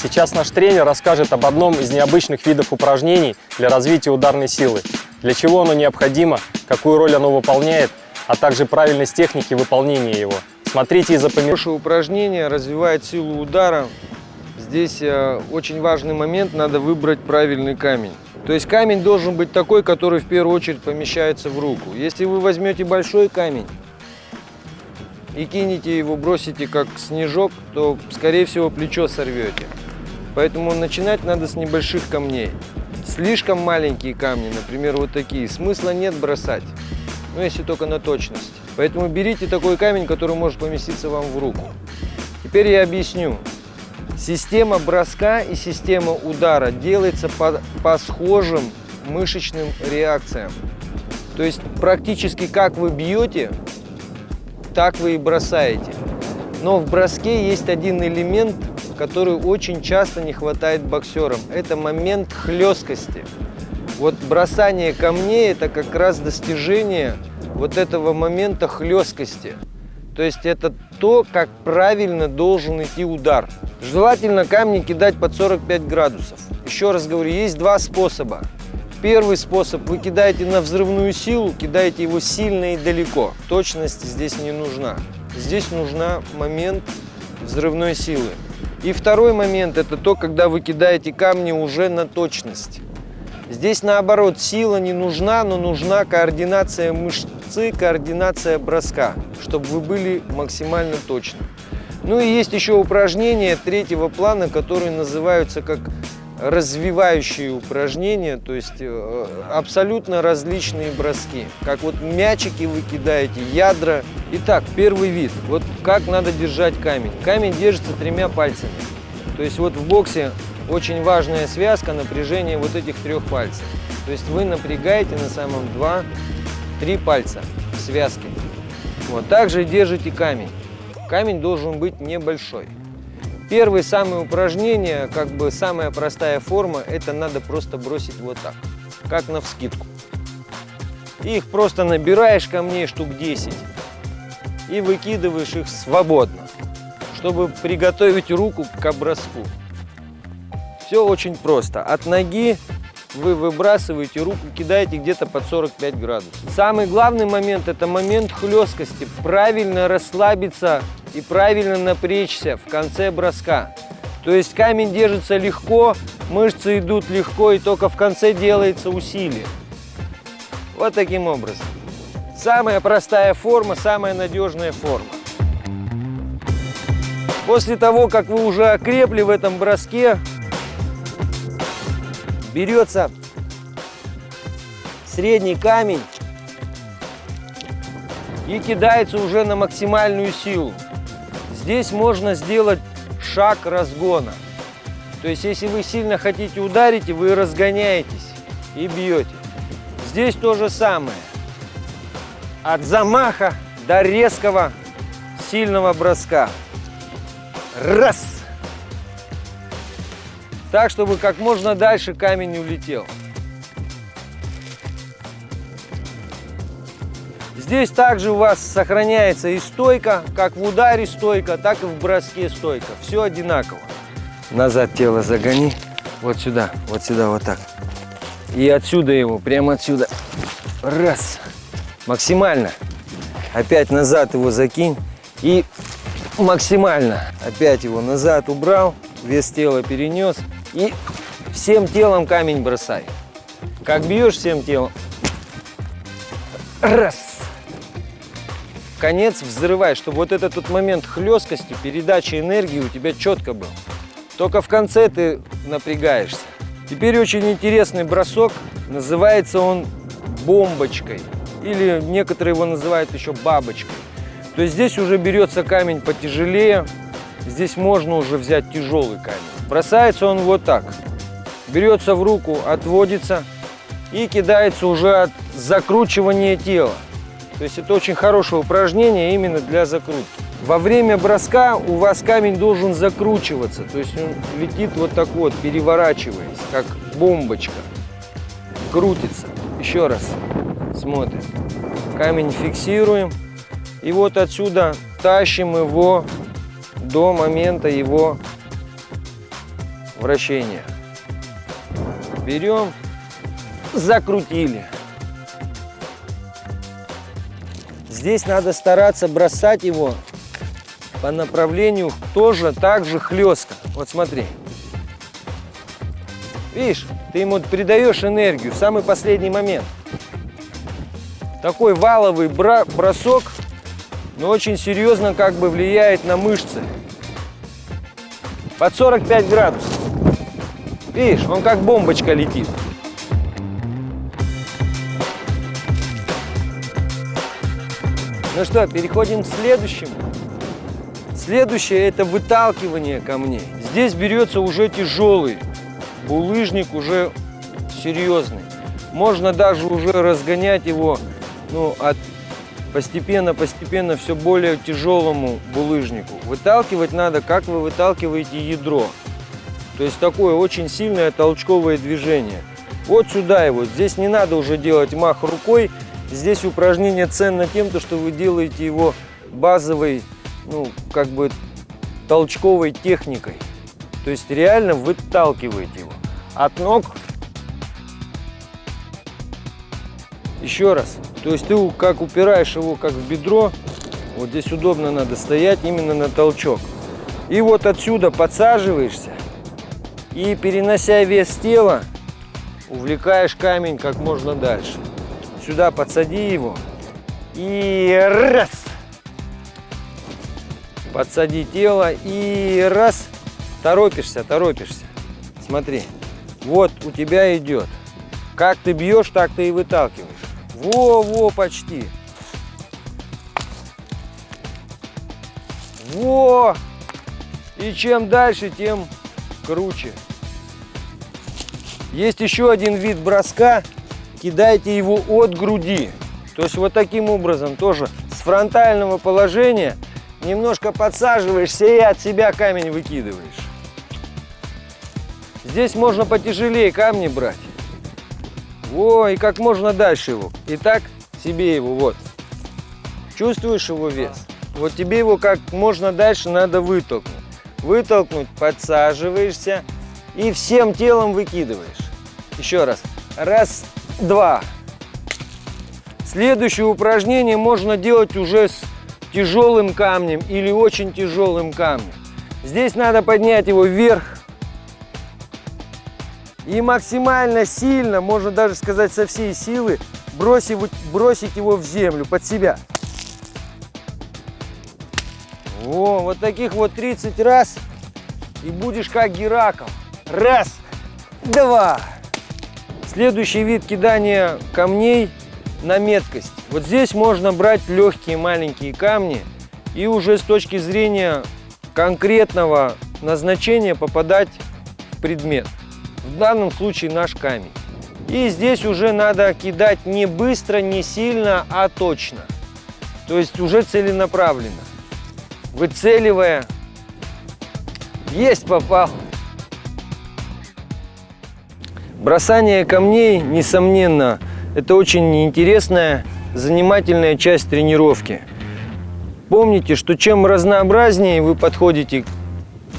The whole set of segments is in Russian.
Сейчас наш тренер расскажет об одном из необычных видов упражнений для развития ударной силы, для чего оно необходимо, какую роль оно выполняет, а также правильность техники выполнения его. Смотрите и запоминайте. Хорошее упражнение развивает силу удара. Здесь очень важный момент, надо выбрать правильный камень. То есть камень должен быть такой, который в первую очередь помещается в руку. Если вы возьмете большой камень и кинете его, бросите как снежок, то, скорее всего, плечо сорвете. Поэтому начинать надо с небольших камней. Слишком маленькие камни, например, вот такие, смысла нет бросать, но если только на точность. Поэтому берите такой камень, который может поместиться вам в руку. Теперь я объясню. Система броска и система удара делается по схожим мышечным реакциям. То есть практически как вы бьете, так вы и бросаете. Но в броске есть один элемент, который очень часто не хватает боксерам. Это момент хлесткости. Вот бросание камней – это как раз достижение вот этого момента хлесткости. То есть это то, как правильно должен идти удар. Желательно камни кидать под 45 градусов. Еще раз говорю, есть два способа. Первый способ – вы кидаете на взрывную силу, кидаете его сильно и далеко. Точность здесь не нужна. Здесь нужна момент взрывной силы. И второй момент – это то, когда вы кидаете камни уже на точность. Здесь, наоборот, сила не нужна, но нужна координация мышцы, координация броска, чтобы вы были максимально точны. Ну и есть еще упражнения третьего плана, которые называются как развивающие упражнения, то есть абсолютно различные броски. Как вот мячики вы кидаете, ядра. Итак, первый вид. Вот как надо держать камень. Камень держится тремя пальцами. То есть вот в боксе очень важная связка, напряжение вот этих трех пальцев. То есть вы напрягаете на самом 2-3 пальца в связке. Вот также держите камень. Камень должен быть небольшой. Первое самое упражнение, как бы самая простая форма, это надо просто бросить вот так, как навскидку. Их просто набираешь камней штук 10 и выкидываешь их свободно, чтобы приготовить руку к броску. Все очень просто. От ноги вы выбрасываете руку, кидаете где-то под 45 градусов. Самый главный момент – это момент хлесткости. Правильно расслабиться и правильно напрячься в конце броска. То есть камень держится легко, мышцы идут легко, и только в конце делается усилие. Вот таким образом. Самая простая форма, самая надежная форма. После того, как вы уже окрепли в этом броске, берется средний камень и кидается уже на максимальную силу. Здесь можно сделать шаг разгона. То есть, если вы сильно хотите ударить, вы разгоняетесь и бьете. Здесь то же самое. От замаха до резкого сильного броска. Раз! Так, чтобы как можно дальше камень улетел. Здесь также у вас сохраняется и стойка, как в ударе стойка, так и в броске стойка. Все одинаково. Назад тело загони. Вот сюда, вот так. И отсюда его, прямо отсюда. Раз. Максимально. Опять назад его закинь. И максимально. Опять его назад убрал. Вес тела перенес. И всем телом камень бросай. Как бьешь всем телом. Раз. Конец взрывай, чтобы вот этот вот момент хлесткости, передачи энергии у тебя четко был. Только в конце ты напрягаешься. Теперь очень интересный бросок. Называется он бомбочкой. Или некоторые его называют еще бабочкой. То есть здесь уже берется камень потяжелее. Здесь можно уже взять тяжелый камень. Бросается он вот так. Берется в руку, отводится и кидается уже от закручивания тела. То есть это очень хорошее упражнение именно для закрутки. Во время броска у вас камень должен закручиваться. То есть он летит вот так вот, переворачиваясь, как бомбочка. Крутится. Еще раз смотрим. Камень фиксируем. И вот отсюда тащим его до момента его вращения. Берем, закрутили. Здесь надо стараться бросать его по направлению тоже так же хлестко. Вот смотри. Видишь, ты ему придаешь энергию в самый последний момент. Такой валовый бросок, но очень серьезно как бы влияет на мышцы. Под 45 градусов. Видишь, он как бомбочка летит. Ну что, переходим к следующему. Следующее — это выталкивание камней. Здесь берется уже тяжелый булыжник, уже серьезный. Можно даже уже разгонять его, от постепенно все более тяжелому булыжнику. Выталкивать надо, как вы выталкиваете ядро. То есть такое очень сильное толчковое движение. Вот сюда его. Здесь не надо уже делать мах рукой. Здесь упражнение ценно тем, что вы делаете его базовой, толчковой техникой. То есть реально выталкиваете его от ног. Еще раз. То есть ты как упираешь его как в бедро. Вот здесь удобно надо стоять именно на толчок. И вот отсюда подсаживаешься. И, перенося вес тела, увлекаешь камень как можно дальше. Сюда подсади его. И раз. Подсади тело. И раз. Торопишься. Смотри. Вот у тебя идет. Как ты бьешь, так ты и выталкиваешь. Во, почти. Во. И чем дальше, тем круче. Есть еще один вид броска. Кидайте его от груди. То есть вот таким образом тоже с фронтального положения немножко подсаживаешься и от себя камень выкидываешь. Здесь можно потяжелее камни брать. Во, и как можно дальше его. И так себе его, вот. Чувствуешь его вес? Вот тебе его как можно дальше надо вытолкнуть. Вытолкнуть, подсаживаешься и всем телом выкидываешь. Еще раз. Раз, два. Следующее упражнение можно делать уже с тяжелым камнем или очень тяжелым камнем. Здесь надо поднять его вверх и максимально сильно, можно даже сказать со всей силы, бросить его в землю под себя. О, вот таких вот 30 раз и будешь как Геракл. Раз, два. Следующий вид кидания камней на меткость. Вот здесь можно брать легкие маленькие камни и уже с точки зрения конкретного назначения попадать в предмет. В данном случае наш камень. И здесь уже надо кидать не быстро, не сильно, а точно. То есть уже целенаправленно. Выцеливая. Есть, попал. Бросание камней, несомненно, это очень интересная, занимательная часть тренировки. Помните, что чем разнообразнее вы подходите к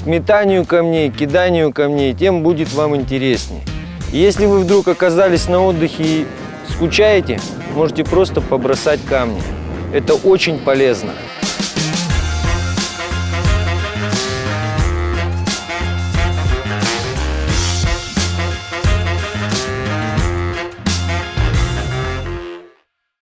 метанию камней, киданию камней, тем будет вам интереснее. Если вы вдруг оказались на отдыхе и скучаете, можете просто побросать камни. Это очень полезно.